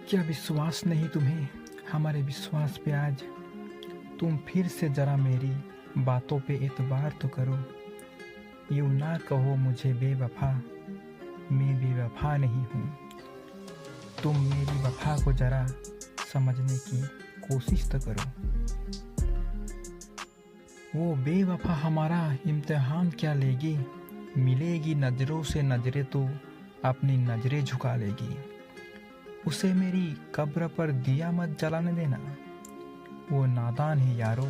क्या विश्वास नहीं तुम्हें हमारे विश्वास पे आज? तुम फिर से जरा मेरी बातों पे एतबार तो करो। यूँ ना कहो मुझे बेवफा, मैं बेवफा नहीं हूँ। तुम मेरी वफा को जरा समझने की कोशिश तो करो। वो बेवफा हमारा इम्तिहान क्या लेगी? मिलेगी नज़रों से नज़रें तो अपनी नज़रें झुका लेगी। उसे मेरी कब्र पर दिया मत जलाने देना, वो नादान है यारो,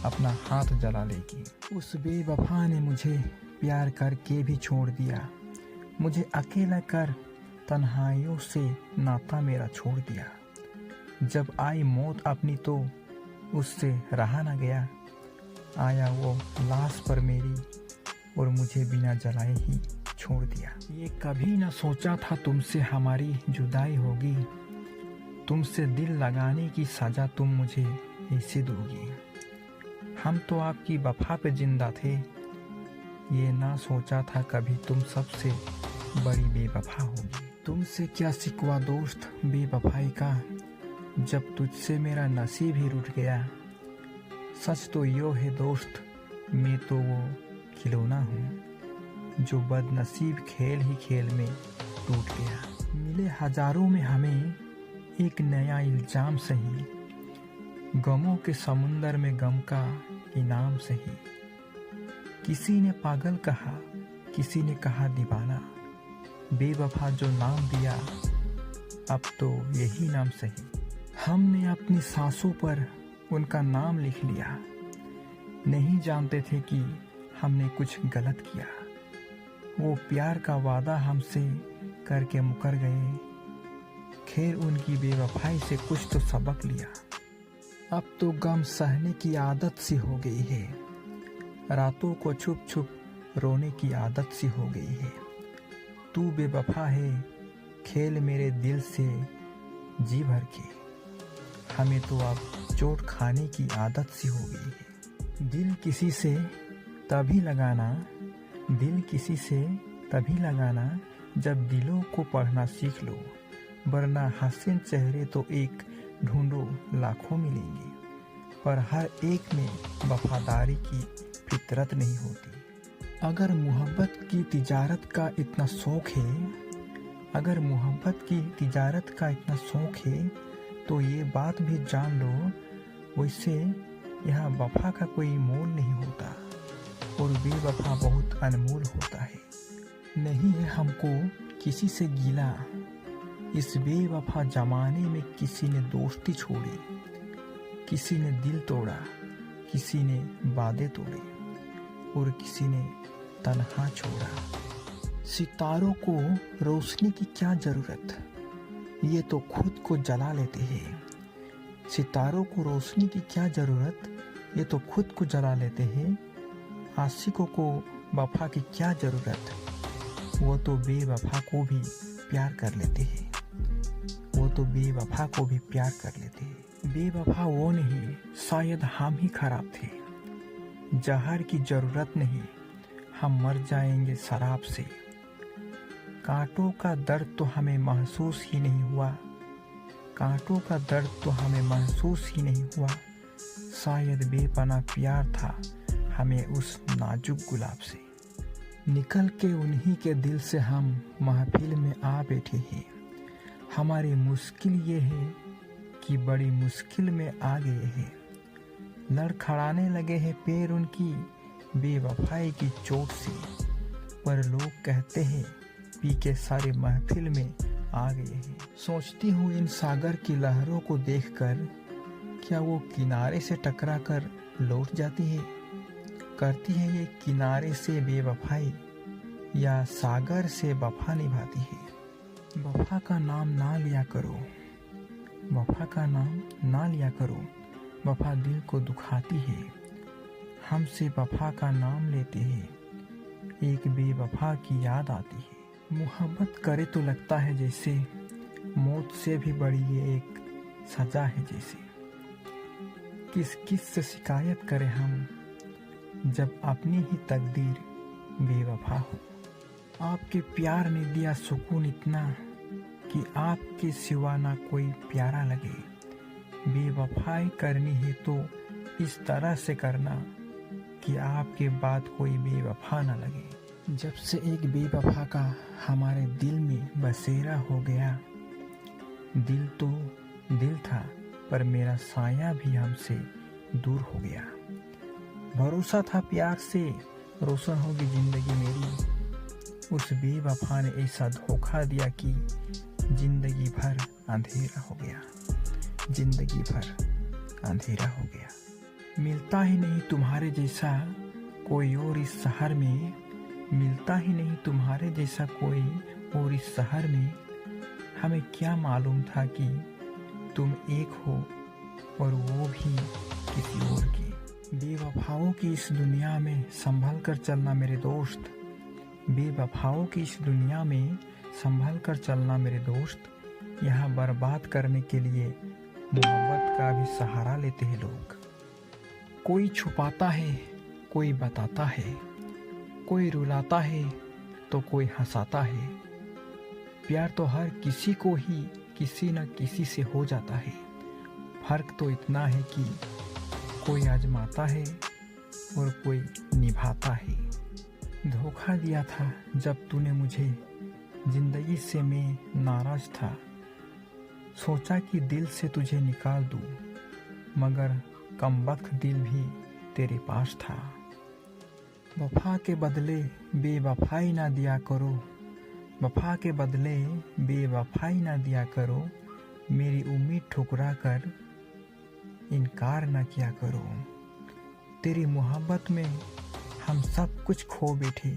अपना हाथ जला लेगी। उस बेवफा ने मुझे प्यार करके भी छोड़ दिया, मुझे अकेला कर तन्हाइयों से नाता मेरा छोड़ दिया। जब आई मौत अपनी तो उससे रहा न गया, आया वो लाश पर मेरी और मुझे बिना जलाए ही छोड़ दिया। ये कभी न सोचा था तुमसे हमारी जुदाई होगी, तुमसे दिल लगाने की सजा तुम मुझे ऐसे दोगी। हम तो आपकी वफा पे जिंदा थे, ये ना सोचा था कभी तुम सबसे बड़ी बेवफा होगी। तुमसे क्या शिकवा दोस्त बेवफाई का, जब तुझसे मेरा नसीब ही रूठ गया। सच तो यो है दोस्त, मैं तो वो खिलौना हूँ जो बदनसीब खेल ही खेल में टूट गया। मिले हजारों में हमें एक नया इल्जाम सही, गमों के समुंदर में गम का इनाम सही। किसी ने पागल कहा, किसी ने कहा दीवाना, बेवफा जो नाम दिया अब तो यही नाम सही। हमने अपनी सांसों पर उनका नाम लिख लिया, नहीं जानते थे कि हमने कुछ गलत किया। वो प्यार का वादा हमसे करके मुकर गए, खैर उनकी बेवफाई से कुछ तो सबक लिया। अब तो गम सहने की आदत सी हो गई है, रातों को छुप छुप रोने की आदत सी हो गई है। तू बेवफा है खेल मेरे दिल से जी भर के, हमें तो अब चोट खाने की आदत सी हो गई है। दिल किसी से तभी लगाना, दिल किसी से तभी लगाना जब दिलों को पढ़ना सीख लो, वरना हसीन चेहरे तो एक ढूंढो लाखों मिलेंगे, पर हर एक में वफादारी की फितरत नहीं होती। अगर मोहब्बत की तिजारत का इतना शौक है, अगर मोहब्बत की तिजारत का इतना शौक है तो ये बात भी जान लो, वैसे यहाँ वफा का कोई मोल नहीं होता और बेवफा बहुत अनमोल होता है। नहीं है हमको किसी से गिला, इस बेवफा जमाने में किसी ने दोस्ती छोड़ी, किसी ने दिल तोड़ा, किसी ने वादे तोड़े और किसी ने तन्हा छोड़ा। सितारों को रोशनी की क्या जरूरत, ये तो खुद को जला लेते हैं। सितारों को रोशनी की क्या जरूरत, ये तो खुद को जला लेते हैं। आशिकों को वफा की क्या जरूरत, वो तो बेवफा को भी प्यार कर लेते हैं, वो तो बेवफा को भी प्यार कर लेते हैं। बेवफा वो नहीं, शायद हम ही खराब थे। जहर की जरूरत नहीं, हम मर जाएंगे शराब से। कांटों का दर्द तो हमें महसूस ही नहीं हुआ, कांटों का दर्द तो हमें महसूस ही नहीं हुआ। शायद बेपनाह प्यार था हमें उस नाजुक गुलाब से। निकल के उन्हीं के दिल से हम महफिल में आ बैठे हैं। हमारी मुश्किल ये है कि बड़ी मुश्किल में आ गए हैं। लड़खड़ाने लगे हैं पैर उनकी बेवफाई की चोट से, पर लोग कहते हैं पी के सारे महफिल में आ गए हैं। सोचती हूँ इन सागर की लहरों को देखकर, क्या वो किनारे से टकरा कर लौट जाती है? करती है ये किनारे से बेवफाई या सागर से वफा निभाती है? वफा का नाम ना लिया करो, वफा का नाम ना लिया करो, वफा दिल को दुखाती है। हमसे वफा का नाम लेते हैं, एक बेवफा की याद आती है। मोहब्बत करे तो लगता है जैसे मौत से भी बड़ी ये एक सजा है जैसे। किस किस से शिकायत करें हम जब अपनी ही तकदीर बेवफा हो। आपके प्यार ने दिया सुकून इतना कि आपके सिवा ना कोई प्यारा लगे। बेवफाई करनी है तो इस तरह से करना कि आपके बाद कोई बेवफा ना लगे। जब से एक बेवफा का हमारे दिल में बसेरा हो गया, दिल तो दिल था पर मेरा साया भी हमसे दूर हो गया। भरोसा था प्यार से रोशन होगी जिंदगी मेरी, उस बेवफा ने ऐसा धोखा दिया कि जिंदगी भर अंधेरा हो गया, जिंदगी भर अंधेरा हो गया। मिलता ही नहीं तुम्हारे जैसा कोई और इस शहर में, मिलता ही नहीं तुम्हारे जैसा कोई और इस शहर में। हमें क्या मालूम था कि तुम एक हो और वो भी किसी और की। बेवफाओं की इस दुनिया में संभल कर चलना मेरे दोस्त, बेवफाओं की इस दुनिया में संभल कर चलना मेरे दोस्त। यहाँ बर्बाद करने के लिए मोहब्बत का भी सहारा लेते हैं लोग। कोई छुपाता है, कोई बताता है, कोई रुलाता है तो कोई हंसाता है। प्यार तो हर किसी को ही किसी न किसी से हो जाता है। फर्क तो इतना है कि कोई आजमाता है और कोई निभाता है। धोखा दिया था जब तूने मुझे, जिंदगी से मैं नाराज था। सोचा कि दिल से तुझे निकाल दूं, मगर कमबख्त दिल भी तेरे पास था। वफा के बदले बेवफाई ना दिया करो, वफा के बदले बेवफाई ना दिया करो। मेरी उम्मीद ठुकरा कर इनकार ना किया करो। तेरी मोहब्बत में हम सब कुछ खो बैठे,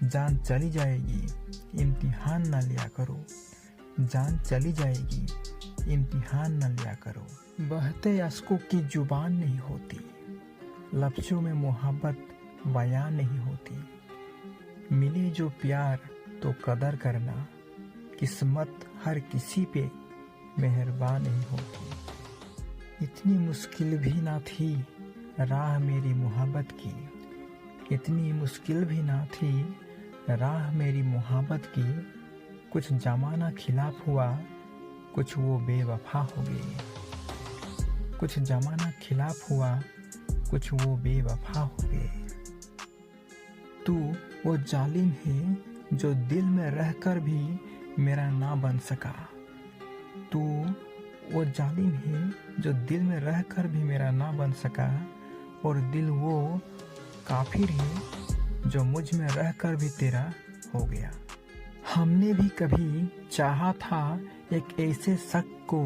जान चली जाएगी इम्तिहान ना लिया करो, जान चली जाएगी इम्तिहान न लिया करो। बहते अश्कों की जुबान नहीं होती, लफ्ज़ों में मोहब्बत बयान नहीं होती। मिले जो प्यार तो कदर करना, किस्मत हर किसी पे मेहरबान नहीं होती। इतनी मुश्किल भी ना थी राह मेरी मोहब्बत की, इतनी मुश्किल भी ना थी राह मेरी मोहब्बत की। कुछ जमाना खिलाफ हुआ, कुछ वो बेवफा हो गई। कुछ जमाना खिलाफ हुआ, कुछ वो बेवफा हो गए। तू वो जालिम है जो दिल में रहकर भी मेरा ना बन सका। तू वो जालिम है जो दिल में रहकर भी मेरा ना बन सका। और दिल वो काफिर है जो मुझ में रहकर भी तेरा हो गया। हमने भी कभी चाहा था एक ऐसे शख्स को,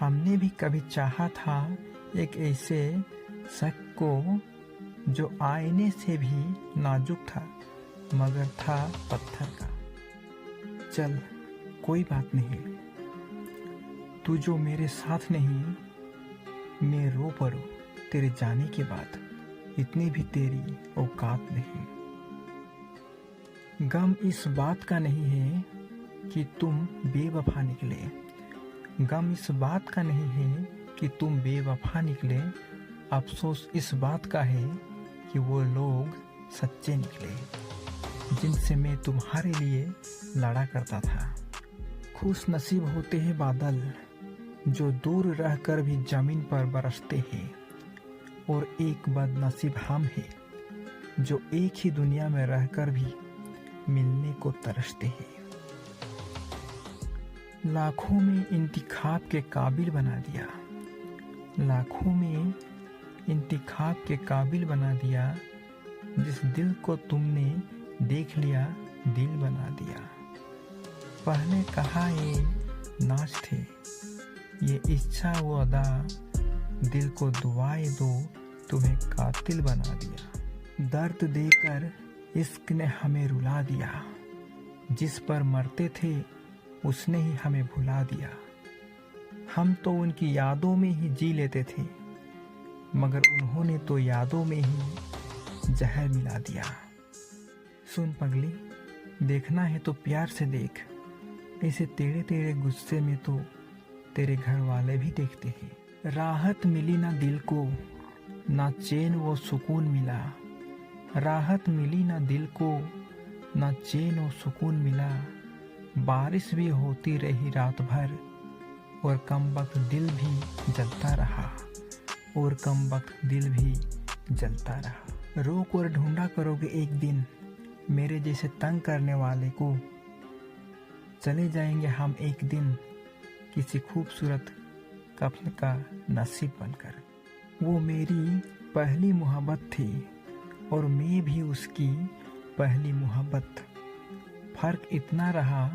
हमने भी कभी चाहा था एक ऐसे शख्स को जो आईने से भी नाजुक था मगर था पत्थर का। चल कोई बात नहीं, तू जो मेरे साथ नहीं, मैं रो पड़ूं तेरे जाने के बाद, इतनी भी तेरी औकात नहीं। गम इस बात का नहीं है कि तुम बेवफा निकले, गम इस बात का नहीं है कि तुम बेवफा निकले। अफसोस इस बात का है कि वो लोग सच्चे निकले जिनसे मैं तुम्हारे लिए लड़ा करता था। खुश नसीब होते हैं बादल जो दूर रहकर भी जमीन पर बरसते हैं, और एक बदनसीब हम हैं जो एक ही दुनिया में रहकर भी मिलने को तरसते हैं। लाखों में इंतखाब के काबिल बना दिया, लाखों में इंतखाब के काबिल बना दिया। जिस दिल को तुमने देख लिया दिल बना दिया। पहले कहा ये नाच थे, ये इच्छा वो अदा, दिल को दुआएं दो तुम्हें कातिल बना दिया। दर्द देकर इश्क ने हमें रुला दिया, जिस पर मरते थे उसने ही हमें भुला दिया। हम तो उनकी यादों में ही जी लेते थे, मगर उन्होंने तो यादों में ही जहर मिला दिया। सुन पगली, देखना है तो प्यार से देख, ऐसे तेरे तेरे गुस्से में तो तेरे घर वाले भी देखते हैं। राहत मिली ना दिल को, ना चैन वो सुकून मिला। राहत मिली ना दिल को, ना चैन वो सुकून मिला। बारिश भी होती रही रात भर, और कमबख्त दिल भी जलता रहा, और कमबख्त दिल भी जलता रहा। रोक और ढूंढा करोगे एक दिन मेरे जैसे तंग करने वाले को। चले जाएंगे हम एक दिन किसी खूबसूरत कफन का नसीब बनकर। वो मेरी पहली मोहब्बत थी और मैं भी उसकी पहली मोहब्बत। फ़र्क इतना रहा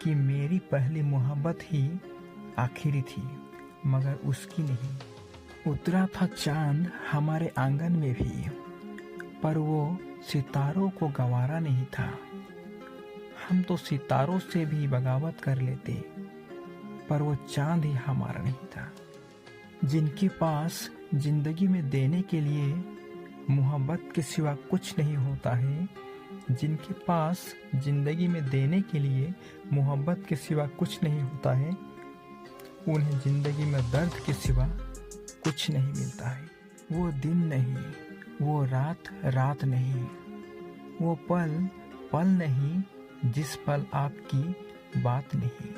कि मेरी पहली मोहब्बत ही आखिरी थी, मगर उसकी नहीं। उतरा था चांद हमारे आंगन में भी, पर वो सितारों को गंवारा नहीं था। हम तो सितारों से भी बगावत कर लेते, पर वो चांद ही हमारा नहीं था। जिनके पास जिंदगी में देने के लिए मोहब्बत के सिवा कुछ नहीं होता है, जिनके पास जिंदगी में देने के लिए मोहब्बत के सिवा कुछ नहीं होता है, उन्हें जिंदगी में दर्द के सिवा कुछ नहीं मिलता है। वो दिन नहीं, वो रात रात नहीं, वो पल पल नहीं जिस पल आपकी बात नहीं।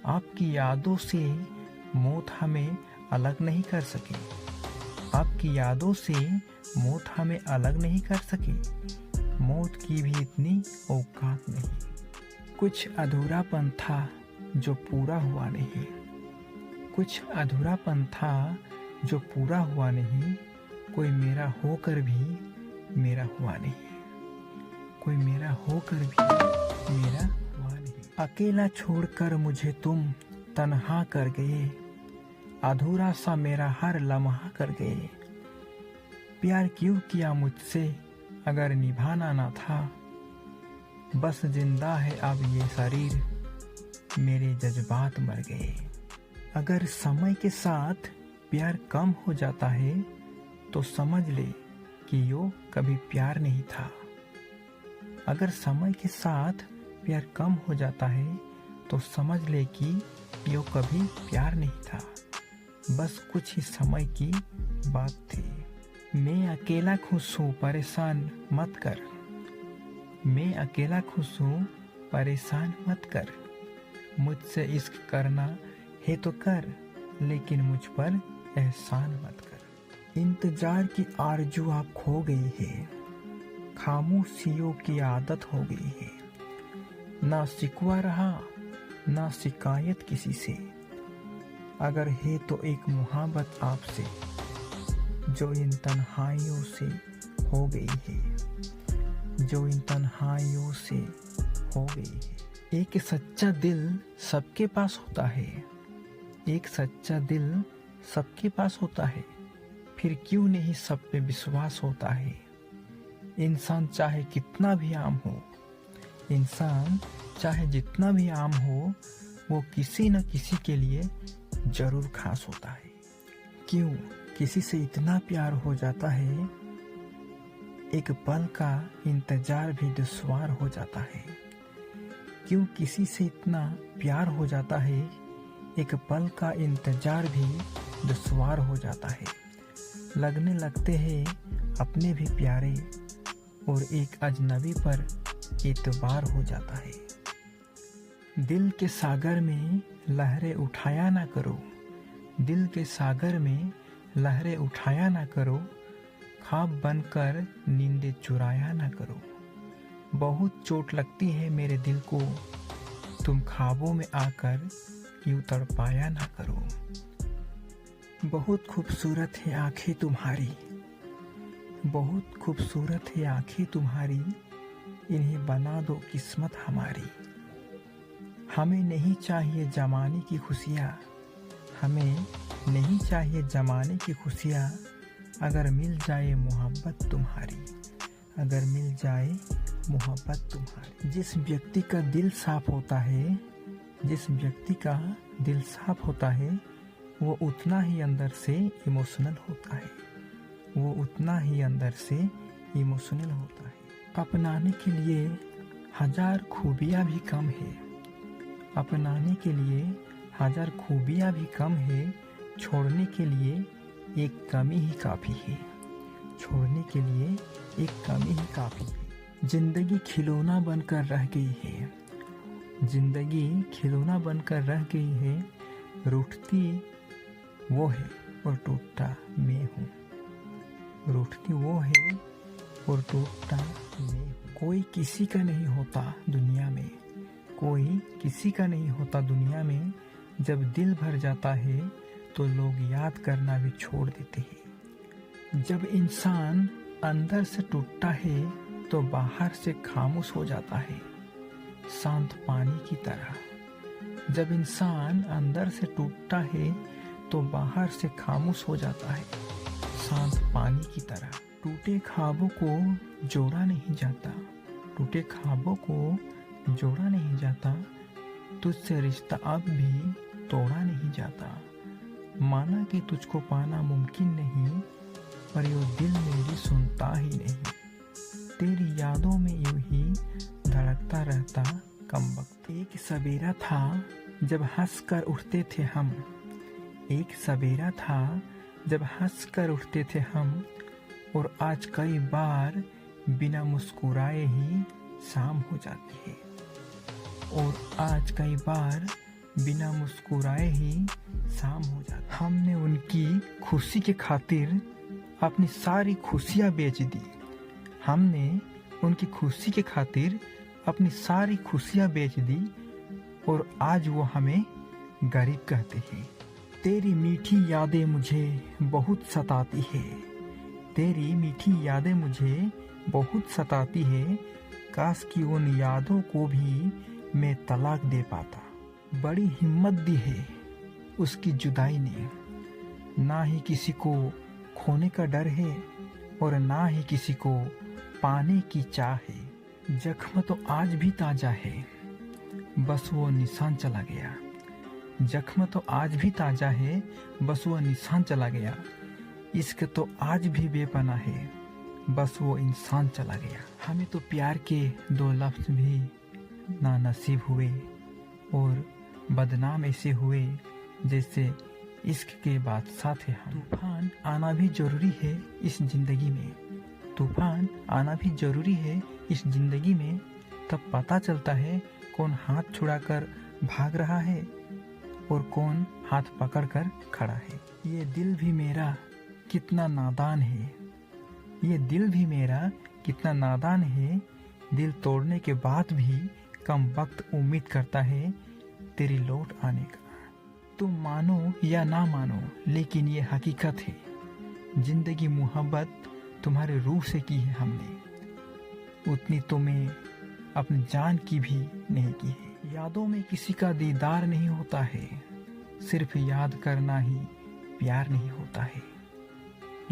आपकी यादों से मौत हमें अलग नहीं कर सके, आपकी यादों से मौत हमें अलग नहीं कर सके। मौत की भी इतनी औकात नहीं। कुछ अधूरापन था जो पूरा हुआ नहीं, कुछ अधूरापन था जो पूरा हुआ नहीं। कोई मेरा होकर भी मेरा हुआ नहीं, कोई मेरा होकर भी मेरा हुआ नहीं। अकेला छोड़कर मुझे तुम तन्हा कर गए, अधूरा सा मेरा हर लम्हा कर गए। प्यार क्यों किया मुझसे अगर निभाना ना था। बस जिंदा है अब ये शरीर, मेरे जज्बात मर गए। अगर समय के साथ प्यार कम हो जाता है तो समझ ले कि यो कभी प्यार नहीं था। अगर समय के साथ प्यार कम हो जाता है तो समझ ले कि यो कभी प्यार नहीं था, बस कुछ ही समय की बात थी। मैं अकेला खुश हूँ परेशान मत कर, मैं अकेला खुश हूँ परेशान मत कर। मुझसे इश्क करना है तो कर, लेकिन मुझ पर एहसान मत कर। इंतजार की आरज़ू आप खो गई है, खामोशियों की आदत हो गई है। ना शिकवा रहा ना शिकायत किसी से, अगर है तो एक मोहब्बत आपसे जो इन तन्हाइयों से हो गई है, जो इन तन्हाइयों से हो गई है। एक सच्चा दिल सबके पास होता है, एक सच्चा दिल सबके पास होता है, फिर क्यों नहीं सब पे विश्वास होता है। इंसान चाहे कितना भी आम हो, इंसान चाहे जितना भी आम हो, वो किसी न किसी के लिए जरूर खास होता है। क्यों किसी से इतना प्यार हो जाता है, एक पल का इंतजार भी दुश्वार हो जाता है। क्यों किसी से इतना प्यार हो जाता है, एक पल का इंतजार भी दुश्वार हो जाता है। लगने लगते हैं अपने भी प्यारे, और एक अजनबी पर एतबार हो जाता है। दिल के सागर में लहरें उठाया ना करो, दिल के सागर में लहरें उठाया ना करो। ख्वाब बनकर नींदें चुराया ना करो। बहुत चोट लगती है मेरे दिल को, तुम ख्वाबों में आकर यूं तड़पाया ना करो। बहुत खूबसूरत है आंखें तुम्हारी, बहुत खूबसूरत है आंखें तुम्हारी, इन्हें बना दो किस्मत हमारी। हमें नहीं चाहिए जमाने की खुशियाँ, हमें नहीं चाहिए जमाने की खुशियाँ। अगर मिल जाए मोहब्बत तुम्हारी, अगर मिल जाए मोहब्बत तुम्हारी। जिस व्यक्ति का दिल साफ होता है, जिस व्यक्ति का दिल साफ होता है, वो उतना ही अंदर से इमोशनल होता है, वो उतना ही अंदर से इमोशनल होता है। अपनाने के लिए हजार खूबियाँ भी कम है, अपनाने के लिए हजार खूबियाँ भी कम है। छोड़ने के लिए एक कमी ही काफ़ी है, छोड़ने के लिए एक कमी ही काफ़ी है। जिंदगी खिलौना बनकर रह गई है, जिंदगी खिलौना बनकर रह गई है, रूठती वो है और टूटता मैं हूँ। रूठती वो है और टूटता मैं हूँ। कोई किसी का नहीं होता दुनिया में, कोई किसी का नहीं होता दुनिया में। जब दिल भर जाता है तो लोग याद करना भी छोड़ देते हैं। जब इंसान अंदर से टूटता है तो बाहर से खामोश हो जाता है, शांत पानी की तरह। जब इंसान अंदर से टूटता है तो बाहर से खामोश हो जाता है, शांत पानी की तरह। टूटे ख्वाबों को जोड़ा नहीं जाता, टूटे ख्वाबों को जोड़ा नहीं जाता। तुझसे रिश्ता अब भी तोड़ा नहीं जाता। माना कि तुझको पाना मुमकिन नहीं, पर यो दिल मेरी सुनता ही नहीं। तेरी यादों में यूं ही धड़कता रहता कमबख्त। एक सवेरा था जब हंस कर उठते थे हम, एक सवेरा था जब हंस कर उठते थे हम। और आज कई बार बिना मुस्कुराए ही शाम हो जाती है। और आज कई बार बिना मुस्कुराए ही शाम हो जाती है। हमने उनकी खुशी के खातिर अपनी सारी खुशियाँ बेच दी। हमने उनकी खुशी के खातिर अपनी सारी खुशियाँ बेच दी। और आज वो हमें गरीब कहते हैं। तेरी मीठी यादें मुझे बहुत सताती है, तेरी मीठी यादें मुझे बहुत सताती है। काश कि उन यादों को भी मैं तलाक दे पाता। बड़ी हिम्मत दी है उसकी जुदाई ने, ना ही किसी को खोने का डर है और ना ही किसी को पाने की चाह है। जख्म तो आज भी ताजा है, बस वो निशान चला गया। जख्म तो आज भी ताजा है, बस वो निशान चला गया। इश्क तो आज भी बेपना है, बस वो इंसान चला गया। हमें तो प्यार के दो लफ्ज़ भी ना नसीब हुए और बदनाम ऐसे हुए जैसे इश्क के बादशाह थे हम। तूफान आना भी जरूरी है इस जिंदगी में, तूफान आना भी जरूरी है इस जिंदगी में। तब पता चलता है कौन हाथ छुड़ाकर भाग रहा है और कौन हाथ पकड़कर खड़ा है। ये दिल भी मेरा कितना नादान है, ये दिल भी मेरा कितना नादान है। दिल तोड़ने के बाद भी कम वक्त उम्मीद करता है तेरी लौट आने का। तुम मानो या ना मानो लेकिन ये हकीकत है। जिंदगी मोहब्बत तुम्हारे रूह से की है हमने, उतनी तुम्हें अपनी जान की भी नहीं की है। यादों में किसी का दीदार नहीं होता है, सिर्फ याद करना ही प्यार नहीं होता है।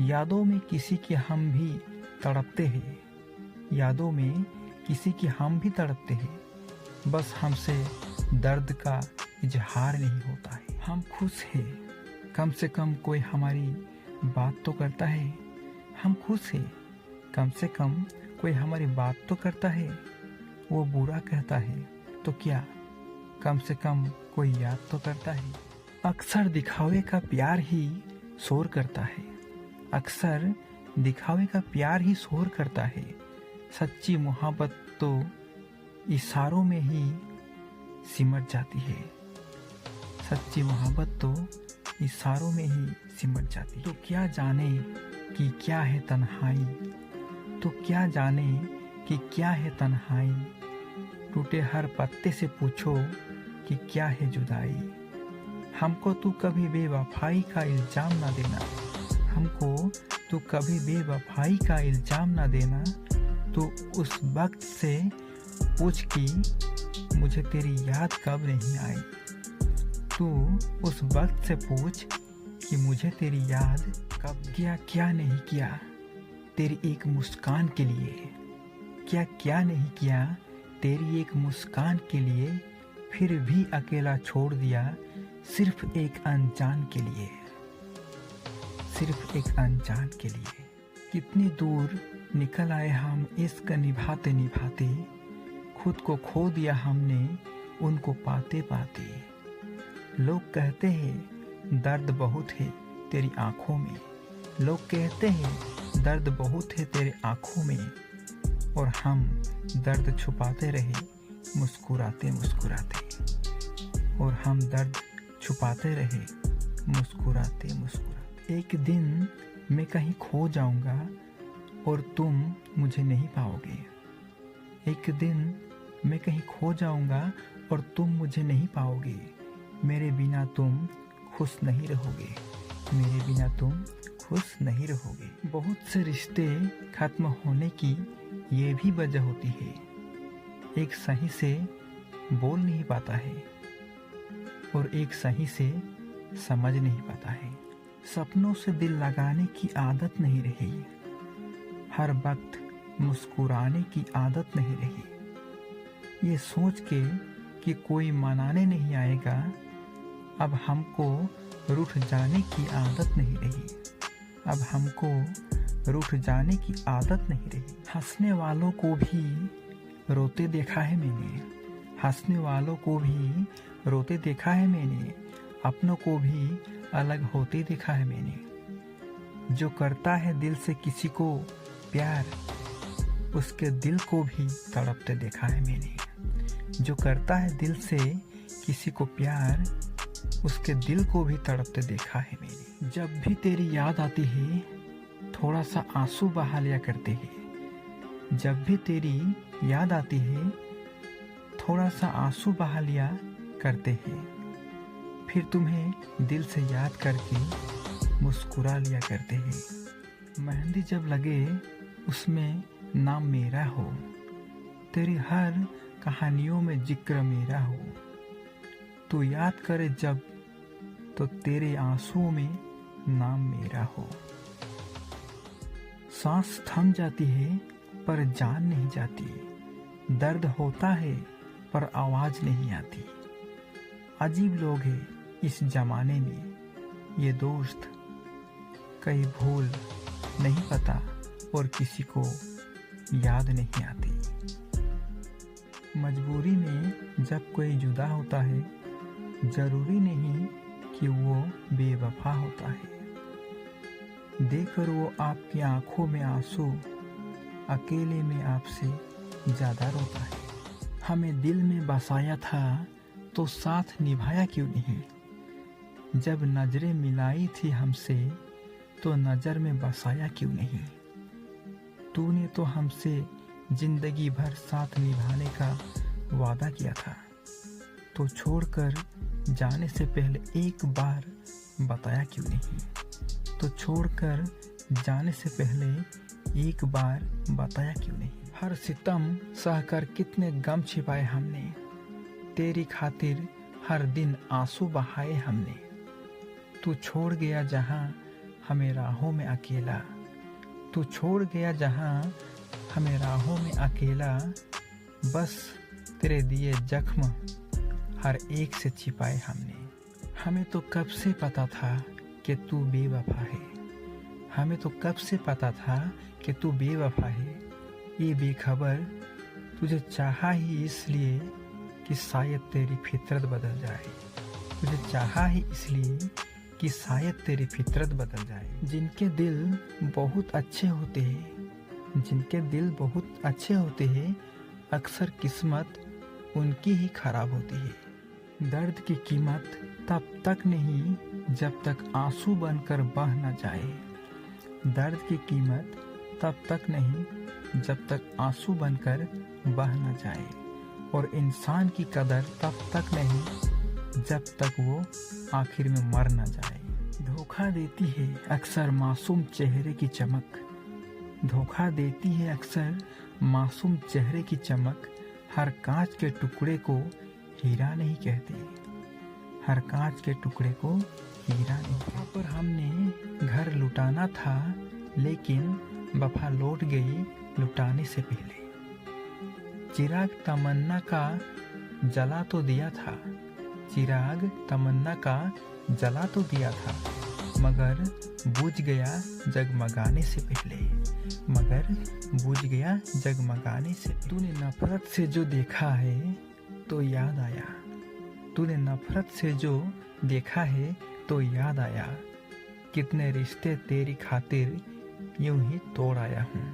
यादों में किसी के हम भी तड़पते हैं, यादों में किसी के हम भी तड़पते हैं। बस हमसे दर्द का इजहार नहीं होता है। हम खुश हैं, कम से कम कोई हमारी बात तो करता है। हम खुश हैं, कम से कम कोई हमारी बात तो करता है। वो बुरा कहता है तो क्या, कम से कम कोई याद तो करता है। अक्सर दिखावे का प्यार ही शोर करता है, अक्सर दिखावे का प्यार ही शोर करता है। सच्ची मोहब्बत तो इशारों में ही सिमट जाती है, सच्ची मोहब्बत तो इशारों में ही सिमट जाती है। तो क्या जाने कि क्या है तन्हाई, तो क्या जाने कि क्या है तन्हाई। टूटे हर पत्ते से पूछो कि क्या है जुदाई। हमको तू कभी बेवफाई का इल्जाम ना देना, हमको तू कभी बेवफाई का इल्जाम ना देना। तो उस वक्त से पूछ कि मुझे तेरी याद कब नहीं आई। तू उस वक्त से पूछ कि मुझे तेरी याद कब। क्या क्या नहीं किया तेरी एक मुस्कान के लिए, क्या क्या नहीं किया तेरी एक मुस्कान के लिए। फिर भी अकेला छोड़ दिया सिर्फ एक अनजान के लिए, सिर्फ एक अनजान के लिए। कितनी दूर निकल आए हम इश्क निभाते निभाते, खुद को खो दिया हमने उनको पाते पाते। लोग कहते हैं दर्द बहुत है तेरी आंखों में, लोग कहते हैं दर्द बहुत है तेरे आंखों में। और हम दर्द छुपाते रहे मुस्कुराते मुस्कुराते, और हम दर्द छुपाते रहे मुस्कुराते मुस्कुराते। एक दिन मैं कहीं खो जाऊंगा और तुम मुझे नहीं पाओगे। एक दिन मैं कहीं खो जाऊंगा और तुम मुझे नहीं पाओगे। मेरे बिना तुम खुश नहीं रहोगे, मेरे बिना तुम खुश नहीं रहोगे। बहुत से रिश्ते खत्म होने की ये भी वजह होती है, एक सही से बोल नहीं पाता है और एक सही से समझ नहीं पाता है। सपनों से दिल लगाने की आदत नहीं रही, हर वक्त मुस्कुराने की आदत नहीं रही। ये सोच के कि कोई मनाने नहीं आएगा, अब हमको रूठ जाने की आदत नहीं रही, अब हमको रूठ जाने की आदत नहीं रही। हंसने वालों को भी रोते देखा है मैंने, हंसने वालों को भी रोते देखा है मैंने, अपनों को भी अलग होते देखा है मैंने। जो करता है दिल से किसी को प्यार, उसके दिल को भी तड़पते देखा है मैंने। जो करता है दिल से किसी को प्यार, उसके दिल को भी तड़पते देखा है मैंने। जब भी तेरी याद आती है थोड़ा सा आंसू बहा लिया करते हैं, जब भी तेरी याद आती है थोड़ा सा आंसू बहा लिया करते हैं, फिर तुम्हें दिल से याद करके मुस्कुरा लिया करते हैं। मेहंदी जब लगे उसमें नाम मेरा हो, तेरी हर कहानियों में जिक्र मेरा हो। तू याद करे जब तो तेरे आंसुओं में नाम मेरा हो। सांस थम जाती है पर जान नहीं जाती, दर्द होता है पर आवाज नहीं आती। अजीब लोग हैं इस जमाने में, ये दोस्त कई भूल नहीं पता और किसी को याद नहीं आती। मजबूरी में जब कोई जुदा होता है, जरूरी नहीं कि वो बेवफा होता है। देखकर वो आपकी आंखों में आंसू, अकेले में आपसे ज्यादा रोता है। हमें दिल में बसाया था तो साथ निभाया क्यों नहीं? जब नजरें मिलाई थी हमसे तो नजर में बसाया क्यों नहीं? तूने तो हमसे जिंदगी भर साथ निभाने का वादा किया था, तो छोड़कर जाने से पहले एक बार बताया क्यों नहीं? तो छोड़कर जाने से पहले एक बार बताया क्यों नहीं? हर सितम सहकर कितने गम छिपाए हमने, तेरी खातिर हर दिन आंसू बहाए हमने। तू छोड़ गया जहां हमें राहों में अकेला, तू छोड़ गया जहां हमें राहों में अकेला। बस तेरे दिए जख्म हर एक से छिपाए हमने। हमें तो कब से पता था कि तू बेवफा है, हमें तो कब से पता था कि तू बेवफा है। ये बेखबर तुझे चाहा ही इसलिए कि शायद तेरी फितरत बदल जाए, तुझे चाहा ही इसलिए कि शायद तेरी फितरत बदल जाए। जिनके दिल बहुत अच्छे होते हैं, जिनके दिल बहुत अच्छे होते हैं, अक्सर किस्मत उनकी ही खराब होती है। दर्द की कीमत तब तक नहीं जब तक आंसू बनकर बह न जाए, दर्द की कीमत तब तक नहीं जब तक आंसू बनकर बह न जाए, और इंसान की कदर तब तक नहीं जब तक वो आखिर में मर न जाए। धोखा देती है अक्सर मासूम चेहरे की चमक, धोखा देती है अक्सर मासूम चेहरे की चमक। हर कांच के टुकड़े को हीरा नहीं कहते, हर कांच के टुकड़े को हीरा नहीं कहते। पर हमने घर लुटाना था लेकिन वफा लौट गई लुटाने से पहले। चिराग तमन्ना का जला तो दिया था, चिराग तमन्ना का जला तो दिया था, मगर बुझ गया जगमगाने से पहले, मगर बुझ गया जगमगाने से। तूने नफरत से जो देखा है तो याद आया, तूने नफरत से जो देखा है तो याद आया। कितने रिश्ते तेरी खातिर यूं ही तोड़ आया हूँ,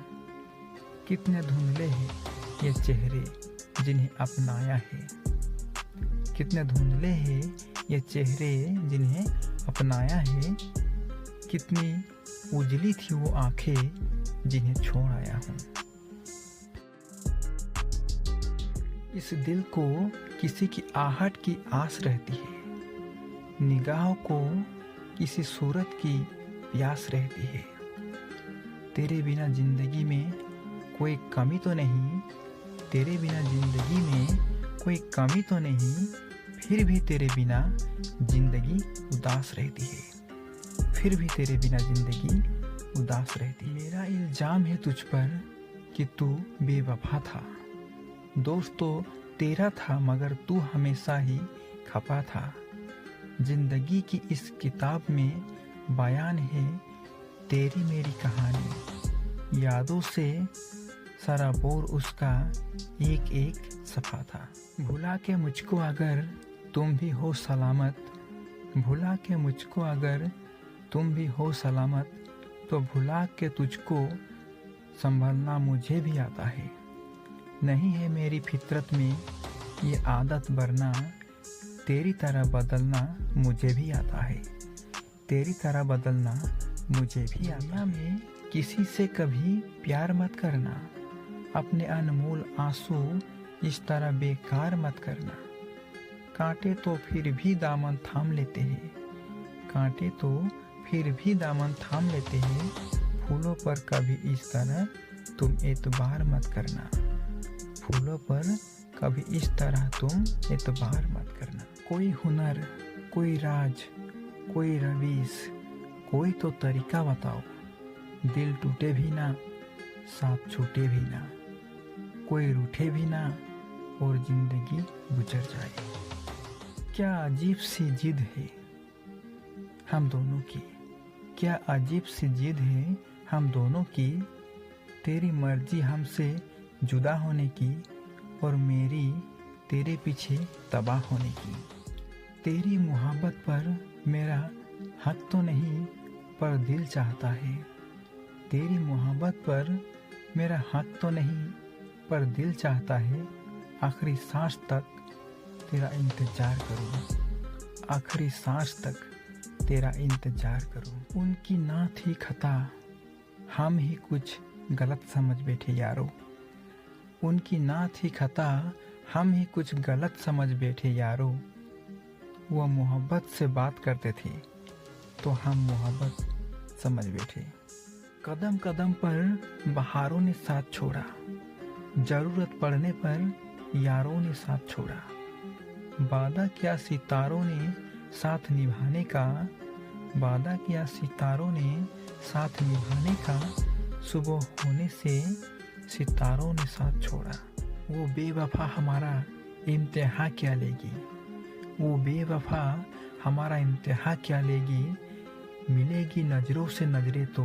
कितने धुंधले हैं ये चेहरे जिन्हें अपनाया है। कितने धुंधले हैं ये चेहरे जिन्हें अपनाया है। कितनी उजली थी वो आंखें जिन्हें छोड़ आया हूँ। इस दिल को किसी की आहट की आस रहती है। निगाहों को किसी सूरत की प्यास रहती है। तेरे बिना जिंदगी में कोई कमी तो नहीं, तेरे बिना जिंदगी में कोई कमी तो नहीं, फिर भी तेरे बिना जिंदगी उदास रहती है। फिर भी तेरे बिना जिंदगी उदास रहती है। मेरा इल्जाम है तुझ पर कि तू बेवफा था। दोस्त तो तेरा था मगर तू हमेशा ही खफा था। जिंदगी की इस किताब में बयान है तेरी मेरी कहानी। यादों से सराबोर उसका एक एक सफा था। भुला के मुझको अगर तुम भी हो सलामत, भुला के मुझको अगर तुम भी हो सलामत, तो भुला के तुझको संभलना मुझे भी आता है। नहीं है मेरी फितरत में ये आदत वरना तेरी तरह बदलना मुझे भी आता है। तेरी तरह बदलना मुझे भी आता में किसी से कभी प्यार मत करना। अपने अनमोल आंसू इस तरह बेकार मत करना। कांटे तो फिर भी दामन थाम लेते हैं, कांटे तो फिर भी दामन थाम लेते हैं। फूलों पर कभी इस तरह तुम एतबार मत करना। फूलों पर कभी इस तरह तुम एतबार मत करना। कोई हुनर, कोई राज, कोई रवीस, कोई तो तरीका बताओ। दिल टूटे भी ना, साथ छूटे भी ना, कोई रूठे भी ना और जिंदगी गुजर जाए। क्या अजीब सी जिद है हम दोनों की, क्या अजीब सी जिद है हम दोनों की। तेरी मर्जी हमसे जुदा होने की और मेरी तेरे पीछे तबाह होने की। तेरी मोहब्बत पर मेरा हक तो नहीं पर दिल चाहता है। तेरी मोहब्बत पर मेरा हक तो नहीं पर दिल चाहता है। आखिरी सांस तक तेरा इंतजार करूँ, आखिरी सांस तक तेरा इंतजार करूँ। उनकी ना थी खता, हम ही कुछ गलत समझ बैठे यारो। उनकी ना थी खता, हम ही कुछ गलत समझ बैठे यारो। वो मोहब्बत से बात करते थे तो हम मोहब्बत समझ बैठे। कदम कदम पर बहारों ने साथ छोड़ा, जरूरत पड़ने पर यारों ने साथ छोड़ा। वादा किया सितारों ने साथ निभाने का, वादा किया सितारों ने साथ निभाने का। सुबह होने से सितारों ने साथ छोड़ा। वो बेवफा हमारा इम्तिहान क्या लेगी, वो बेवफा हमारा इम्तिहान क्या लेगी। मिलेगी नजरों से नजरें तो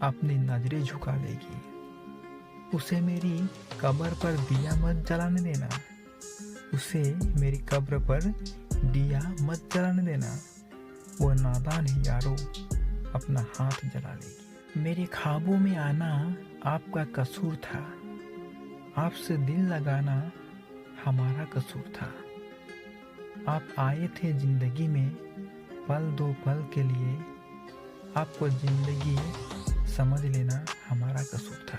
अपनी नजरें झुका लेगी। उसे मेरी कब्र पर दिया मत जलाने देना, उसे मेरी कब्र पर दिया मत जलाने देना। वो नादान ही यारो अपना हाथ जला लेगी। मेरे ख्वाबों में आना आपका कसूर था, आपसे दिल लगाना हमारा कसूर था। आप आए थे जिंदगी में पल दो पल के लिए, आपको जिंदगी समझ लेना हमारा कसूर था।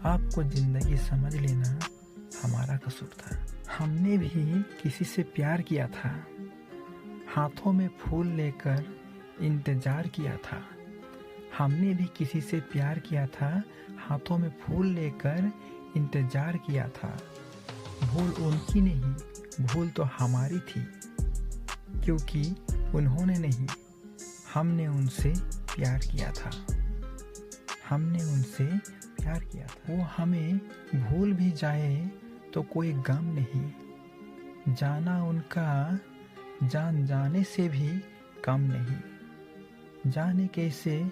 आपको जिंदगी समझ लेना हमारा कसूर था। हमने भी किसी से प्यार किया था, हाथों में फूल लेकर इंतजार किया था। हमने भी किसी से प्यार किया था, हाथों में फूल लेकर इंतजार किया था। भूल उनकी नहीं, भूल तो हमारी थी, क्योंकि उन्होंने नहीं, हमने उनसे प्यार किया था। हमने उनसे प्यार किया था। वो हमें भूल भी जाए तो कोई गम नहीं, जाना उनका जान जाने से भी कम नहीं। जाने कैसे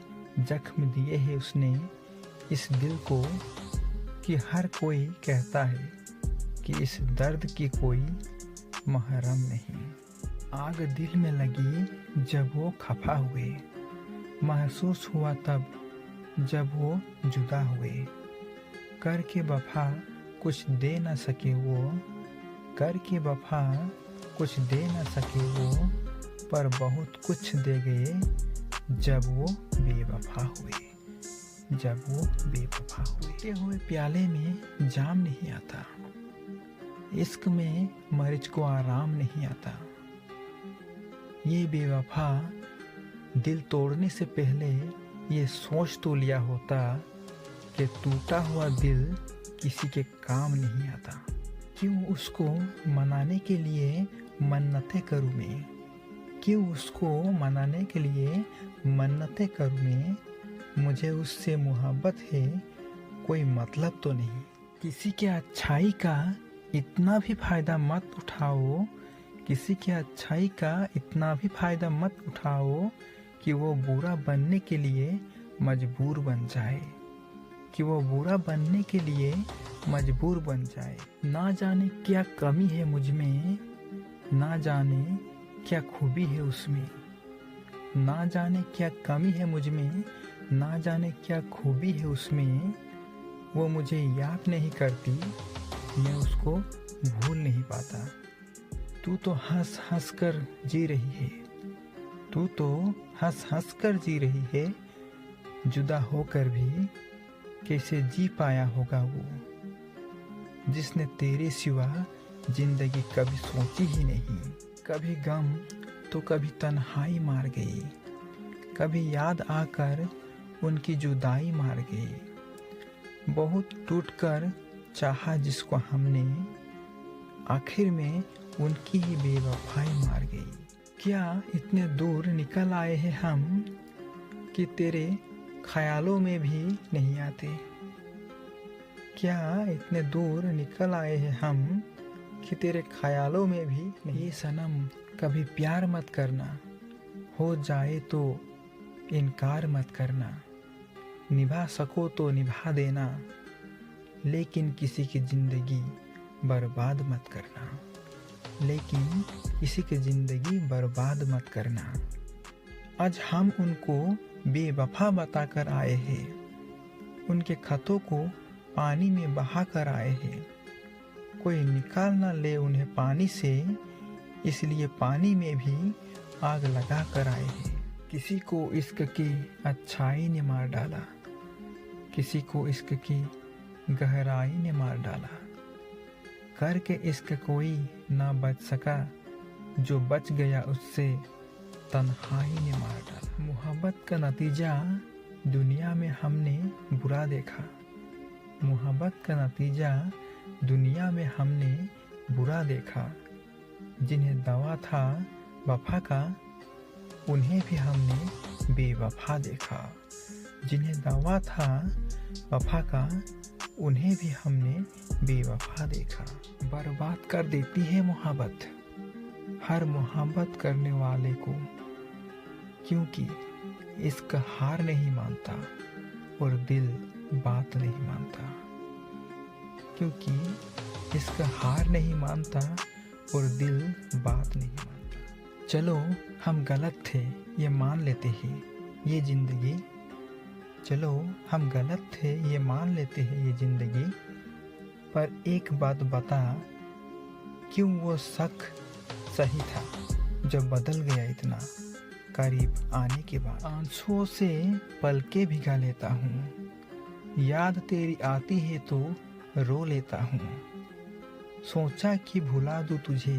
जख्म दिए है उसने इस दिल को, कि हर कोई कहता है कि इस दर्द की कोई महरम नहीं। आग दिल में लगी जब वो खफा हुए, महसूस हुआ तब जब वो जुदा हुए। करके वफा कुछ दे न सके वो, करके वफा कुछ दे न सके वो, पर बहुत कुछ दे गए जब वो बेवफा हुए, जब वो बेवफा हुए। टूटे हुए प्याले में जाम नहीं आता, इश्क में मर्ज को आराम नहीं आता। ये बेवफा दिल तोड़ने से पहले ये सोच तो लिया होता कि टूटा हुआ दिल किसी के काम नहीं आता। क्यों उसको मनाने के लिए मन्नतें करूँ मैं, क्यों उसको मनाने के लिए मन्नतें करूँ मैं, मुझे उससे मोहब्बत है कोई मतलब तो नहीं। किसी के अच्छाई का इतना भी फ़ायदा मत उठाओ, किसी के अच्छाई का इतना भी फ़ायदा मत उठाओ कि वो बुरा बनने के लिए मजबूर बन जाए, कि वो बुरा बनने के लिए मजबूर बन जाए। ना जाने क्या कमी है मुझ में, ना जाने क्या खूबी है उसमें, ना जाने क्या कमी है मुझ में, ना जाने क्या खूबी है उसमें। वो मुझे याद नहीं करती, मैं उसको भूल नहीं पाता। तू तो हंस हंस कर जी रही है, तू तो हंस हंस कर जी रही है, जुदा होकर भी कैसे जी पाया होगा वो, जिसने तेरे सिवा जिंदगी कभी सोची ही नहीं। कभी गम तो कभी तन्हाई मार गई, कभी याद आकर उनकी जुदाई मार गई। बहुत टूटकर चाहा जिसको हमने, आखिर में उनकी ही बेवफाई मार गई। क्या इतने दूर निकल आए हैं हम कि तेरे ख्यालों में भी नहीं आते, क्या इतने दूर निकल आए हैं हम कि तेरे ख्यालों में भी नहीं। सनम कभी प्यार मत करना, हो जाए तो इनकार मत करना, निभा सको तो निभा देना, लेकिन किसी की ज़िंदगी बर्बाद मत करना, लेकिन किसी की ज़िंदगी बर्बाद मत करना। आज हम उनको बेवफा बताकर आए हैं, उनके खतों को पानी में बहा कर आए हैं। कोई निकाल ना ले उन्हें पानी से, इसलिए पानी में भी आग लगा कर आए हैं। किसी को इश्क की अच्छाई ने मार डाला, किसी को इश्क की गहराई ने मार डाला, करके इश्क कोई ना बच सका, जो बच गया उससे तन्हाई ने मार डाला। मोहब्बत का नतीजा दुनिया में हमने बुरा देखा, मोहब्बत का नतीजा दुनिया में हमने बुरा देखा। जिन्हें दावा था वफा का, उन्हें भी हमने बेवफा देखा, जिन्हें दावा था वफा का, उन्हें भी हमने बेवफा देखा। बर्बाद कर देती है मोहब्बत हर मोहब्बत करने वाले को, क्योंकि इश्क हार नहीं मानता और दिल बात नहीं मानता, क्योंकि इसका हार नहीं मानता और दिल बात नहीं मानता। चलो हम गलत थे ये मान लेते हैं ये ज़िंदगी, चलो हम गलत थे ये मान लेते हैं ये ज़िंदगी, पर एक बात बता, क्यों वो शक सही था जब बदल गया इतना करीब आने के बाद। आंसुओं से पलके भिगा लेता हूँ, याद तेरी आती है तो रो लेता हूँ। सोचा कि भुला दूँ तुझे,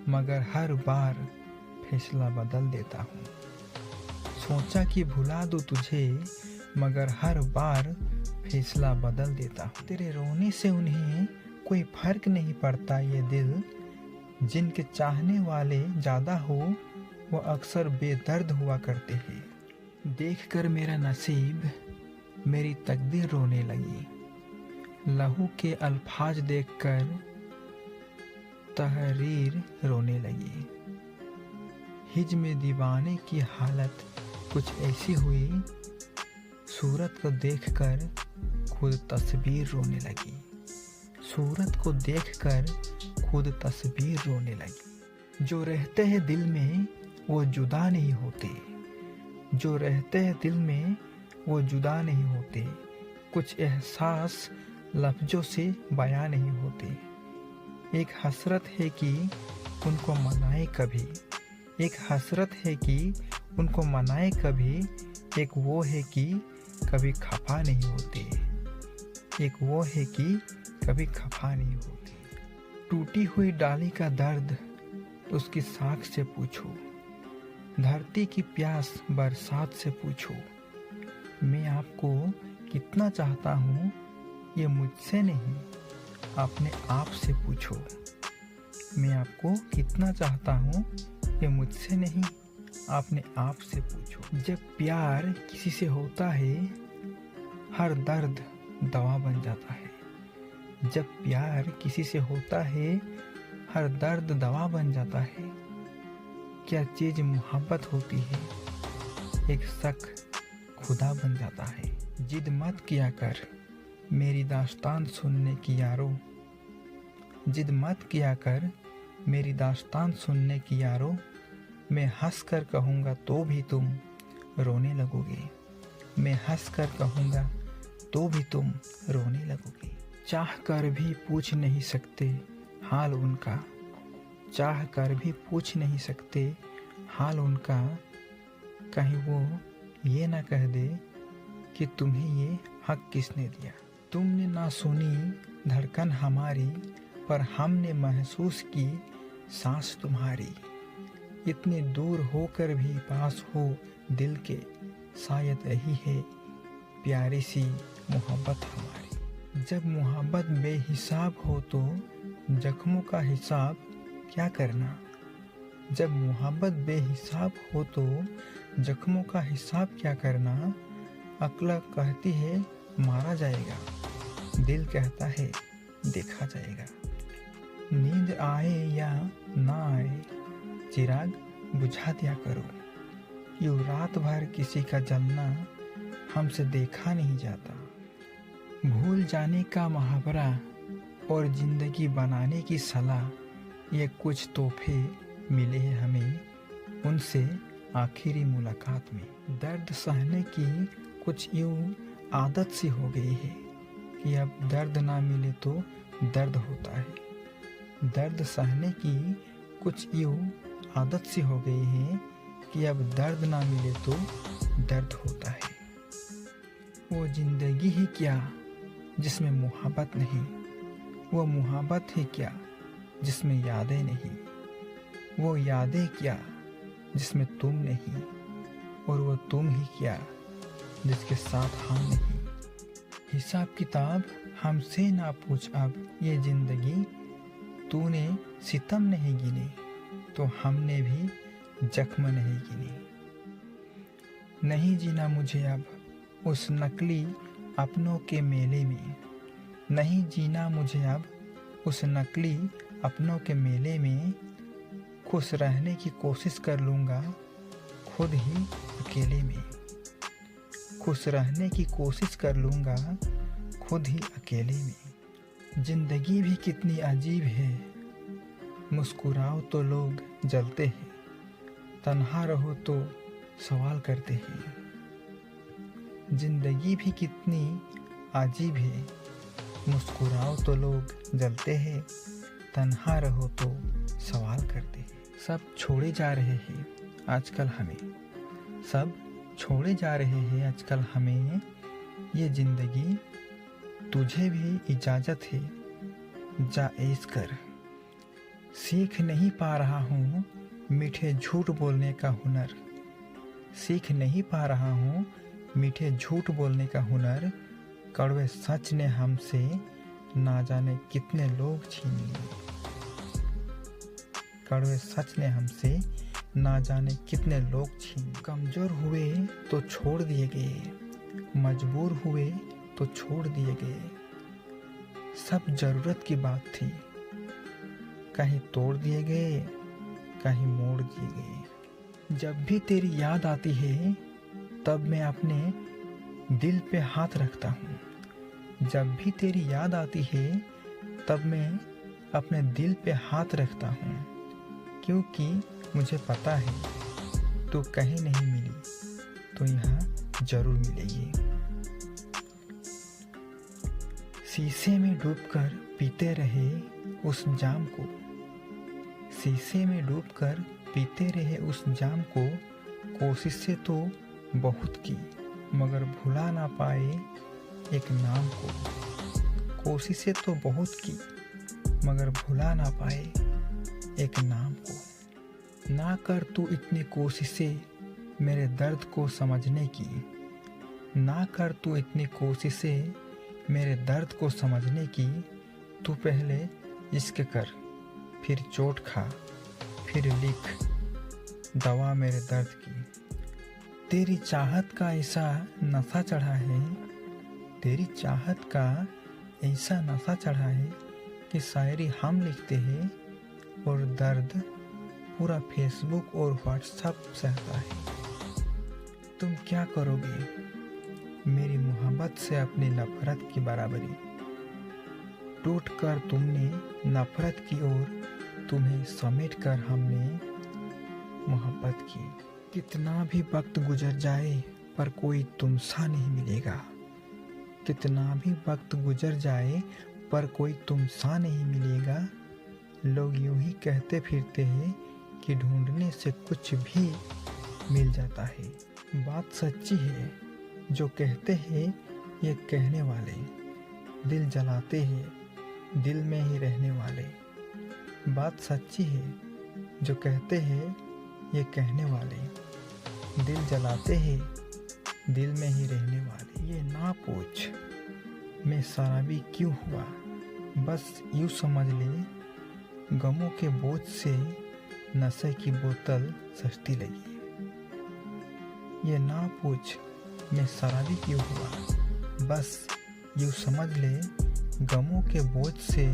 मगर हर बार फैसला बदल देता हूँ। सोचा कि भुला दूँ तुझे, मगर हर बार फैसला बदल देता हूँ। तेरे रोने से उन्हें कोई फर्क नहीं पड़ता, ये दिल जिनके चाहने वाले ज़्यादा हो वो अक्सर बेदर्द हुआ करते हैं। देखकर मेरा नसीब मेरी तकदीर रोने लगी, लहू के अल्फाज देखकर तहरीर रोने लगी। हिज में दीवाने की हालत कुछ ऐसी हुई, सूरत को देखकर खुद तस्वीर रोने लगी, सूरत को देखकर खुद तस्वीर रोने लगी। जो रहते हैं दिल में वो जुदा नहीं होते, जो रहते हैं दिल में वो जुदा नहीं होते। कुछ एहसास लफ्जों से बयां नहीं होते। एक हसरत है कि उनको मनाए कभी, एक हसरत है कि उनको मनाए कभी, एक वो है कि कभी खफा नहीं होते, एक वो है कि कभी खफा नहीं होते। टूटी हुई डाली का दर्द उसकी साख से पूछो, धरती की प्यास बरसात से पूछो। मैं आपको कितना चाहता हूँ ये मुझसे नहीं, अपने आप से पूछो। मैं आपको कितना चाहता हूँ ये मुझसे नहीं, अपने आप से पूछो। जब प्यार किसी से होता है हर दर्द दवा बन जाता है। जब प्यार किसी से होता है हर दर्द दवा बन जाता है। क्या चीज़ मोहब्बत होती है, एक शक खुदा बन जाता है। जिद मत किया कर मेरी दास्तान सुनने की यारो, जिद मत किया कर मेरी दास्तान सुनने की यारो। मैं हंस कर कहूँगा तो भी तुम रोने लगोगे, मैं हंस कर कहूँगा तो भी तुम रोने लगोगे। चाह कर भी पूछ नहीं सकते हाल उनका, चाह कर भी पूछ नहीं सकते हाल उनका। कहीं वो ये ना कह दे कि तुम्हें ये हक किसने दिया। तुमने ना सुनी धड़कन हमारी, पर हमने महसूस की सांस तुम्हारी। इतने दूर होकर भी पास हो दिल के, शायद यही है प्यारी सी मोहब्बत हमारी। जब मोहब्बत बेहिसाब हो तो जख्मों का हिसाब क्या करना। जब मोहब्बत बेहिसाब हो तो जख्मों का हिसाब क्या करना। अक्ल कहती है मारा जाएगा, दिल कहता है देखा जाएगा। नींद आए या ना आए चिराग बुझा दिया करो, यूं रात भर किसी का जलना हमसे देखा नहीं जाता। भूल जाने का मुहावरा और ज़िंदगी बनाने की सलाह, ये कुछ तोहफे मिले हैं हमें उनसे आखिरी मुलाकात में। दर्द सहने की कुछ यूं आदत सी हो गई है कि अब दर्द ना मिले तो दर्द होता है। दर्द सहने की कुछ यूं आदत सी हो गई है कि अब दर्द ना मिले तो दर्द होता है। वो जिंदगी ही क्या जिसमें मोहब्बत नहीं, वो मोहब्बत ही क्या जिसमें यादें नहीं, वो यादें क्या जिसमें तुम नहीं, और वो तुम ही क्या जिसके साथ हम नहीं। हिसाब किताब हमसे ना पूछ अब, ये जिंदगी तूने सितम नहीं गिने तो हमने भी जख्म नहीं गिने। नहीं जीना मुझे अब उस नकली अपनों के मेले में, नहीं जीना मुझे अब उस नकली अपनों के मेले में। खुश रहने की कोशिश कर लूँगा खुद ही अकेले में, खुश रहने की कोशिश कर लूँगा खुद ही अकेले में। जिंदगी भी कितनी अजीब है, मुस्कुराओ तो लोग जलते हैं, तन्हा रहो तो सवाल करते हैं। जिंदगी भी कितनी अजीब है, मुस्कुराओ तो लोग जलते हैं, तन्हा रहो तो सवाल करते हैं। सब छोड़े जा रहे हैं आजकल हमें, सब छोड़े जा रहे हैं आजकल हमें। ये जिंदगी तुझे भी इजाजत है, जा ऐश कर। सीख नहीं पा रहा हूँ मीठे झूठ बोलने का हुनर, सीख नहीं पा रहा हूँ मीठे झूठ बोलने का हुनर। कड़वे सच ने हमसे ना जाने कितने लोग छीन लिए, कड़वे सच ने हमसे ना जाने कितने लोग छीन। कमजोर हुए तो छोड़ दिए गए, मजबूर हुए तो छोड़ दिए गए। सब जरूरत की बात थी, कहीं तोड़ दिए गए कहीं मोड़ दिए गए। जब भी तेरी याद आती है तब मैं अपने दिल पे हाथ रखता हूँ, जब भी तेरी याद आती है तब मैं अपने दिल पे हाथ रखता हूँ। क्योंकि मुझे पता है तू कहीं नहीं मिली तो यहाँ जरूर मिलेगी। शीशे में डूबकर पीते रहे उस जाम को, शीशे में डूबकर पीते रहे उस जाम को। कोशिशें तो बहुत की मगर भुला ना पाए एक नाम को, कोशिशें तो बहुत की मगर भुला ना पाए एक नाम को। ना कर तू इतनी कोशिशें मेरे दर्द को समझने की, ना कर तू इतनी कोशिशें मेरे दर्द को समझने की। तू पहले इश्क कर फिर चोट खा, फिर लिख दवा मेरे दर्द की। तेरी चाहत का ऐसा नशा चढ़ा है, तेरी चाहत का ऐसा नशा चढ़ा है कि शायरी हम लिखते हैं और दर्द पूरा फेसबुक और व्हाट्सएप सहता है। तुम क्या करोगे मेरी मोहब्बत से अपनी नफरत की बराबरी, टूट कर तुमने नफरत की और तुम्हें समेट कर हमने मोहब्बत की। कितना भी वक्त गुजर जाए पर कोई तुमसा नहीं मिलेगा, कितना भी वक्त गुजर जाए पर कोई तुमसा नहीं मिलेगा। लोग यूं ही कहते फिरते हैं कि ढूंढने से कुछ भी मिल जाता है। बात सच्ची है जो कहते हैं ये कहने वाले, दिल जलाते हैं दिल में ही रहने वाले। बात सच्ची है जो कहते हैं ये कहने वाले, दिल जलाते हैं दिल में ही रहने वाले। ये ना पूछ मैं शराबी क्यों हुआ, बस यूँ समझ ले गमों के बोझ से नशे की बोतल सस्ती लगी। ये ना पूछ मैं शराबी क्यों हुआ, बस यूँ समझ ले गमों के बोझ से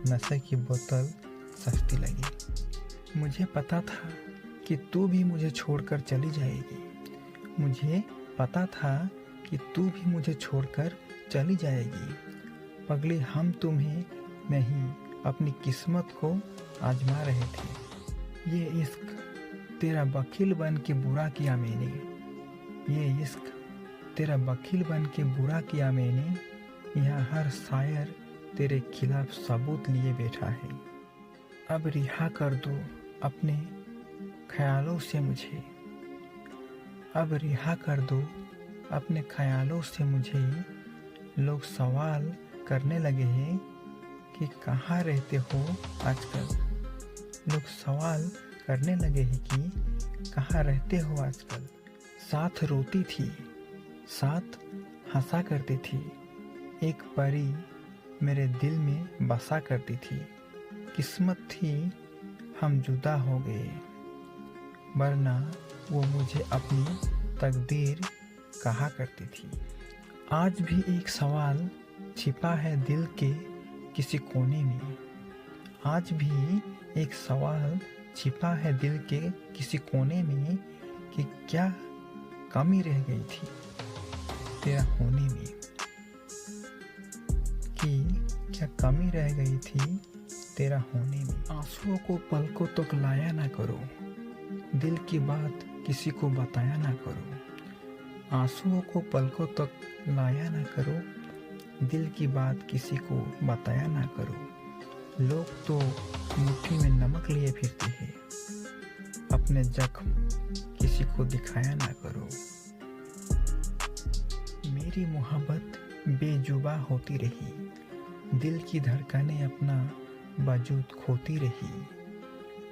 नशे की बोतल सस्ती लगी। मुझे पता था कि तू भी मुझे छोड़कर चली जाएगी, मुझे पता था कि तू भी मुझे छोड़कर चली जाएगी। पगली हम तुम्हें नहीं अपनी किस्मत को आजमा रहे थे। ये इश्क तेरा वकील बन के बुरा किया मैंने, ये इश्क तेरा वकील बन के बुरा किया मैंने। यहाँ हर शायर तेरे खिलाफ सबूत लिए बैठा है। अब रिहा कर दो अपने ख्यालों से मुझे, अब रिहा कर दो अपने ख्यालों से मुझे। लोग सवाल करने लगे हैं कि कहाँ रहते हो आजकल, लोग सवाल करने लगे हैं कि कहाँ रहते हो आजकल। साथ रोती थी साथ हंसा करती थी, एक परी मेरे दिल में बसा करती थी। किस्मत थी हम जुदा हो गए, वरना वो मुझे अपनी तकदीर कहा करती थी। आज भी एक सवाल छिपा है दिल के किसी कोने में, आज भी एक सवाल छिपा है दिल के किसी कोने में कि क्या कमी रह गई थी तेरा होने में, कि क्या कमी रह गई थी तेरा होने में। आंसुओं को पलकों तक लाया ना करो, दिल की बात किसी को बताया ना करो। आंसुओं को पलकों तक लाया ना करो, दिल की बात किसी को बताया ना करो। लोग तो मुट्ठी में नमक लिए फिरते हैं, अपने जख्म किसी को दिखाया ना करो। मेरी मोहब्बत बेजुबा होती रही, दिल की धड़कनें अपना वजूद खोती रही।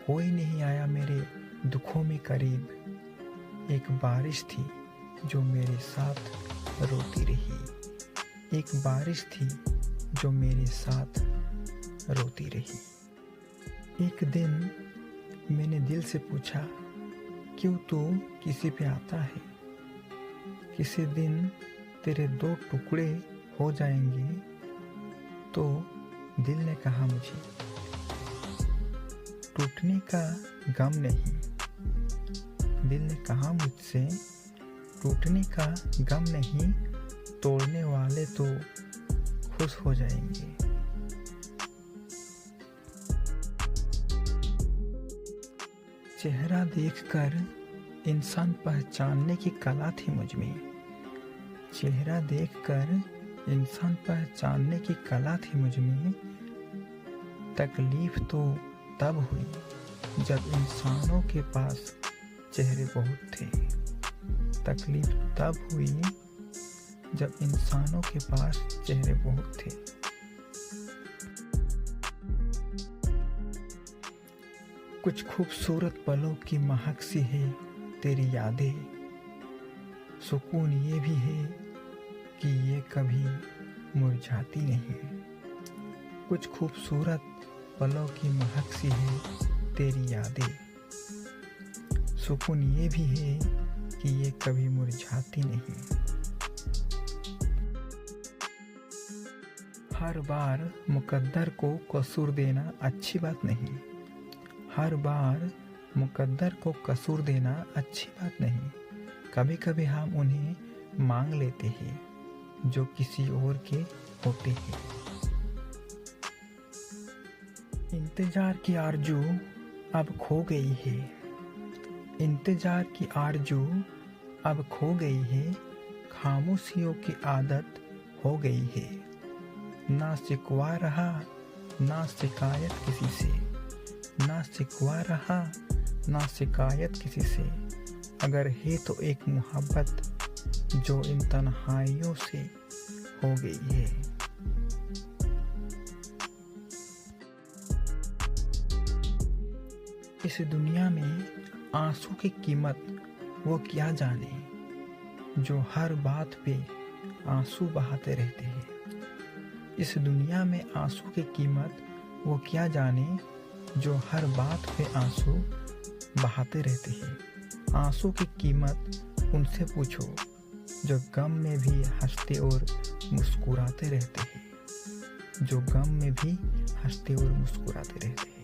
कोई नहीं आया मेरे दुखों में करीब, एक बारिश थी जो मेरे साथ रोती रही, एक बारिश थी जो मेरे साथ रोती रही। एक दिन मैंने दिल से पूछा क्यों तू किसी पे आता है, किसी दिन तेरे दो टुकड़े हो जाएंगे। तो दिल ने कहा मुझे टूटने का गम नहीं, दिल ने कहा मुझसे टूटने का गम नहीं, तोड़ने वाले तो खुश हो जाएंगे। चेहरा देखकर इंसान पहचानने की कला थी मुझ में, चेहरा देखकर इंसान पहचानने की कला थी मुझ में। तकलीफ तो तब हुई जब इंसानों के पास चेहरे बहुत थे। तकलीफ तब हुई जब इंसानों के पास चेहरे बहुत थे। कुछ खूबसूरत पलों की महक सी है तेरी यादें। सुकून ये भी है कि ये कभी मुरझाती नहीं। कुछ खूबसूरत पलों की महक सी है तेरी यादें। सुकून ये भी है कि ये कभी मुरझाती नहीं। हर बार मुकद्दर को कसूर देना अच्छी बात नहीं। हर बार मुकद्दर को कसूर देना अच्छी बात नहीं। कभी कभी हम उन्हें मांग लेते हैं जो किसी और के होते हैं। इंतजार की आरज़ू अब खो गई है। इंतजार की आरज़ू अब खो गई है। खामोशियों की आदत हो गई है। ना शिकवा रहा ना शिकायत किसी से। ना शिकवा रहा ना शिकायत किसी से। अगर है तो एक मोहब्बत जो इन तन्हाइयों से हो गई है। इस दुनिया में आंसू की कीमत वो क्या जाने जो हर बात पे आंसू बहाते रहते हैं। इस दुनिया में आंसू की कीमत वो क्या जाने जो हर बात पे आंसू बहाते रहते हैं। आंसू की कीमत उनसे पूछो जो गम में भी हंसते और मुस्कुराते रहते हैं। जो गम में भी हंसते और मुस्कुराते रहते हैं।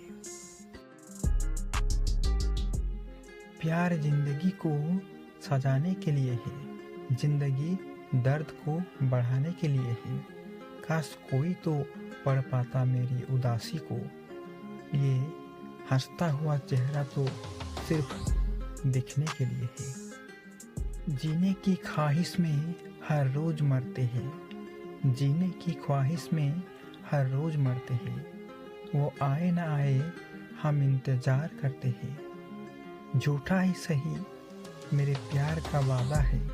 प्यार जिंदगी को सजाने के लिए है। जिंदगी दर्द को बढ़ाने के लिए है। काश कोई तो पढ़ पाता मेरी उदासी को। ये हंसता हुआ चेहरा तो सिर्फ दिखने के लिए है। जीने की ख्वाहिश में हर रोज मरते हैं। जीने की ख्वाहिश में हर रोज मरते हैं। वो आए ना आए हम इंतजार करते हैं। झूठा ही सही मेरे प्यार का वादा है।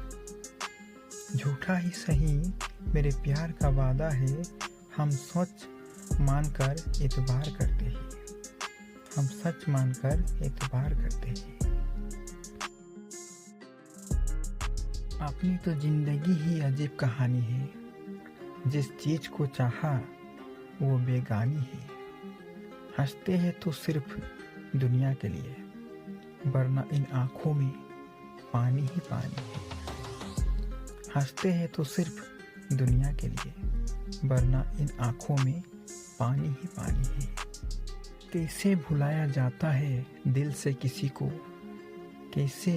झूठा ही सही मेरे प्यार का वादा है। हम सच मानकर एतबार करते हैं। हम सच मानकर एतबार करते हैं। अपनी तो जिंदगी ही अजीब कहानी है। जिस चीज को चाहा वो बेगानी है। हंसते हैं तो सिर्फ दुनिया के लिए, वरना इन आँखों में पानी ही पानी है। हंसते हैं तो सिर्फ दुनिया के लिए, वरना इन आँखों में पानी ही पानी है। कैसे भुलाया जाता है दिल से किसी को। कैसे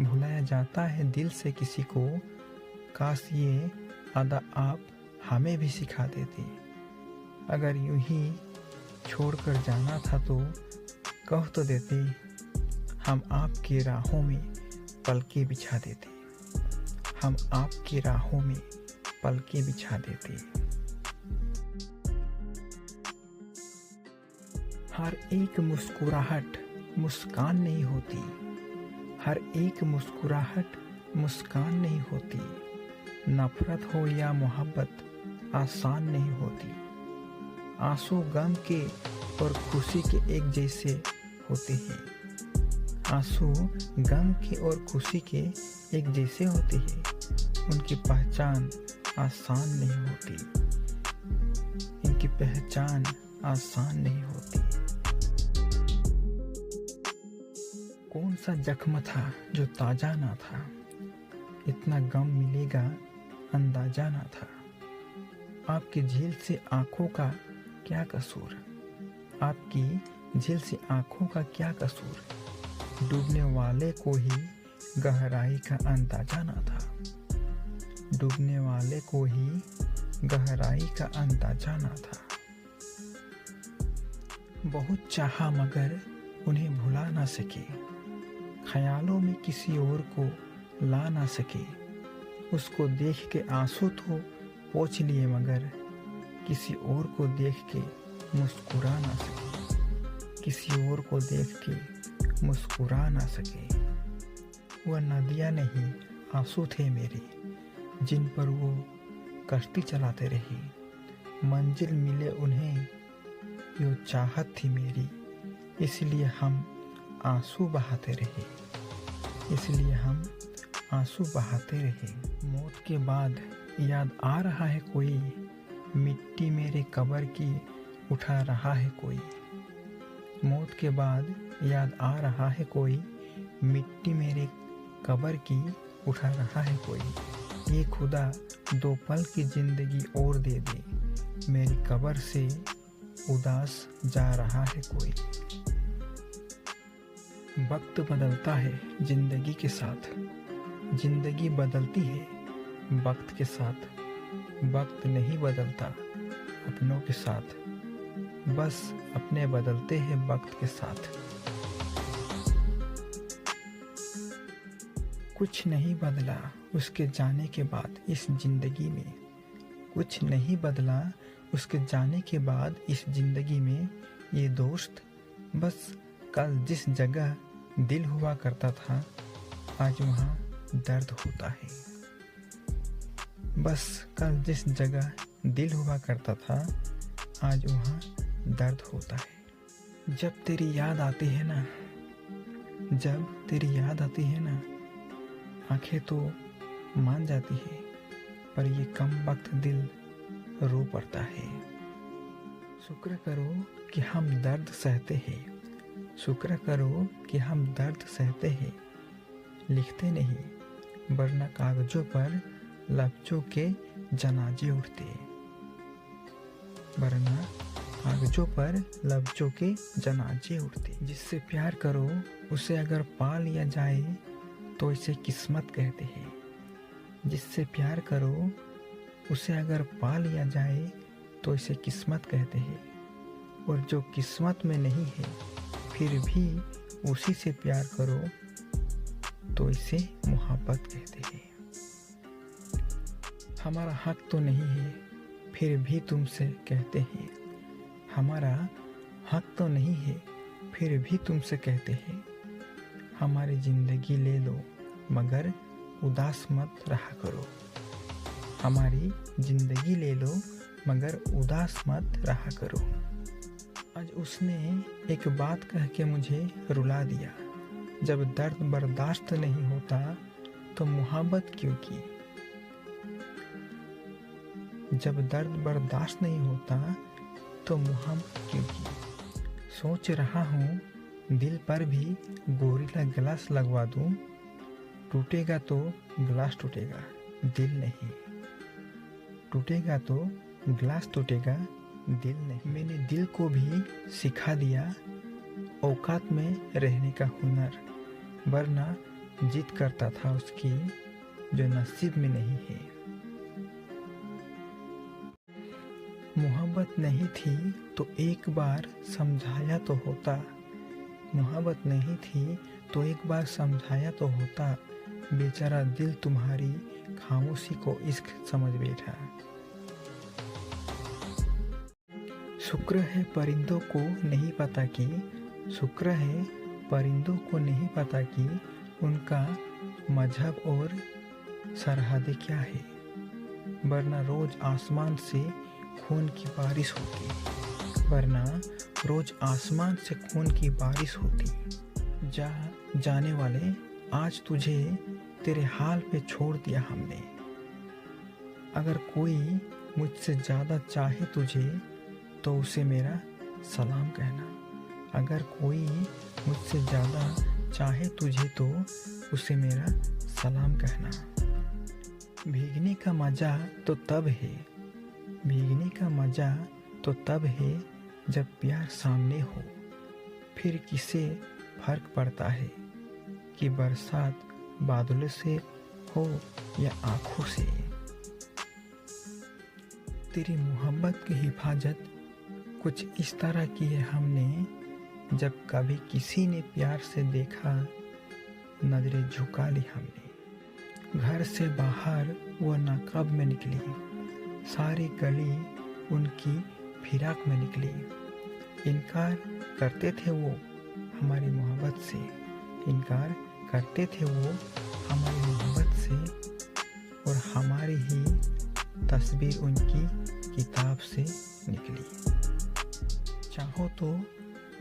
भुलाया जाता है दिल से किसी को। काश ये अदा आप हमें भी सिखा देते। अगर यूं ही छोड़कर जाना था तो कह तो देते। हम आपकी राहों में पलके बिछा देते। हम आपकी राहों में पलके बिछा देते। हर एक मुस्कुराहट मुस्कान नहीं होती। हर एक मुस्कुराहट मुस्कान नहीं होती। नफरत हो या मोहब्बत आसान नहीं होती। आंसू गम के और खुशी के एक जैसे होते हैं। आंसू गम के और खुशी के एक जैसे होते हैं। उनकी पहचान आसान नहीं होती। इनकी पहचान आसान नहीं होती। कौन सा जख्म था जो ताजा ना था। इतना गम मिलेगा अंदाजा ना था। आपकी झील से आंखों का क्या कसूर। आपकी झील से आंखों का क्या कसूर। डूबने वाले को ही गहराई का अंदाजा ना था। डूबने वाले को ही गहराई का अंदाजा ना था। बहुत चाहा मगर उन्हें भुला ना सके। ख्यालों में किसी और को ला ना सके। उसको देख के आंसू तो पोंछ लिए मगर किसी और को देख के मुस्कुरा ना सके, किसी और को देख के मुस्कुरा ना सके। वह नदियाँ नहीं आंसू थे मेरे, जिन पर वो कश्ती चलाते रहे। मंजिल मिले उन्हें यो चाहत थी मेरी, इसलिए हम आंसू बहाते रहे, इसलिए हम आंसू बहाते रहे। मौत के बाद याद आ रहा है कोई, मिट्टी मेरे कब्र की उठा रहा है कोई। मौत के बाद याद आ रहा है कोई, मिट्टी मेरे कब्र की उठा रहा है कोई। ये खुदा 2 पल की जिंदगी और दे दे, मेरी कब्र से उदास जा रहा है कोई। वक्त बदलता है जिंदगी के साथ, जिंदगी बदलती है वक्त के साथ। वक्त नहीं बदलता अपनों के साथ, बस अपने बदलते हैं वक्त के साथ। कुछ नहीं बदला उसके जाने के बाद इस जिंदगी में, कुछ नहीं बदला उसके जाने के बाद इस जिंदगी में। ये दोस्त बस कल जिस जगह दिल हुआ करता था, आज वहाँ दर्द होता है। बस कल जिस जगह दिल हुआ करता था, आज वहाँ दर्द होता है। जब तेरी याद आती है ना, जब तेरी याद आती है ना, आंखें तो मान जाती है, पर ये कम वक्त दिल रो पड़ता है। शुक्र करो कि हम दर्द सहते हैं, शुक्र करो कि हम दर्द सहते हैं। लिखते नहीं वरना कागजों पर लफ्जों के जनाजे उठते, वरना कागजों पर लफ्जों के जनाजे उठते। जिससे प्यार करो उसे अगर पा लिया जाए तो इसे किस्मत कहते हैं। जिससे प्यार करो उसे अगर पा लिया जाए तो इसे किस्मत कहते हैं। और जो किस्मत में नहीं है फिर भी उसी से प्यार करो तो इसे मोहब्बत कहते हैं। हमारा हक तो नहीं है फिर भी तुमसे कहते हैं, हमारा हक तो नहीं है फिर भी तुमसे कहते हैं। हमारी जिंदगी ले लो मगर उदास मत रहा करो, हमारी जिंदगी ले लो मगर उदास मत रहा करो। आज उसने एक बात कह के मुझे रुला दिया, जब दर्द बर्दाश्त नहीं होता तो मोहब्बत क्यों की। जब दर्द बर्दाश्त नहीं होता तो मोहब्बत क्यों की। सोच रहा हूँ दिल पर भी गोरिल्ला ग्लास लगवा दूँ, टूटेगा तो ग्लास टूटेगा दिल नहीं, टूटेगा तो ग्लास टूटेगा दिल नहीं। मैंने दिल को भी सिखा दिया औकात में रहने का हुनर, वरना जिद करता था उसकी जो नसीब में नहीं है। मोहब्बत नहीं थी तो एक बार समझाया तो होता, मोहब्बत नहीं थी तो एक बार समझाया तो होता। बेचारा दिल तुम्हारी खामोशी को इश्क समझ बैठा। शुक्र है परिंदों को नहीं पता कि, शुक्र है परिंदों को नहीं पता कि उनका मजहब और सरहदें क्या है, वरना रोज आसमान से खून की बारिश होती, वरना रोज आसमान से खून की बारिश होती। जा जाने वाले आज तुझे तेरे हाल पे छोड़ दिया हमने। अगर कोई मुझसे ज़्यादा चाहे तुझे तो उसे मेरा सलाम कहना, अगर कोई मुझसे ज़्यादा चाहे तुझे तो उसे मेरा सलाम कहना। भीगने का मज़ा तो तब है, भीगने का मज़ा तो तब है जब प्यार सामने हो। फिर किसे फर्क पड़ता है कि बरसात बादलों से हो या आँखों से। तेरी मोहब्बत की हिफाजत कुछ इस तरह की है हमने, जब कभी किसी ने प्यार से देखा नजरें झुका ली हमने। घर से बाहर वो ना कब में निकली, सारी गली उनकी फिराक में निकली। इनकार करते थे वो हमारी मोहब्बत से, इनकार करते थे वो हमारी मोहब्बत से, और हमारी ही तस्वीर उनकी किताब से निकली। चाहो तो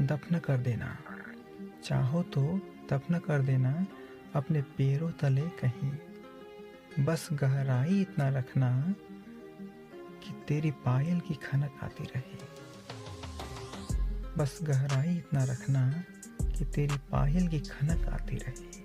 दफन कर देना, चाहो तो दफन कर देना अपने पैरों तले कहीं, बस गहराई इतना रखना कि तेरी पायल की खनक आती रहे। बस गहराई इतना रखना कि तेरी पायल की खनक आती रहे।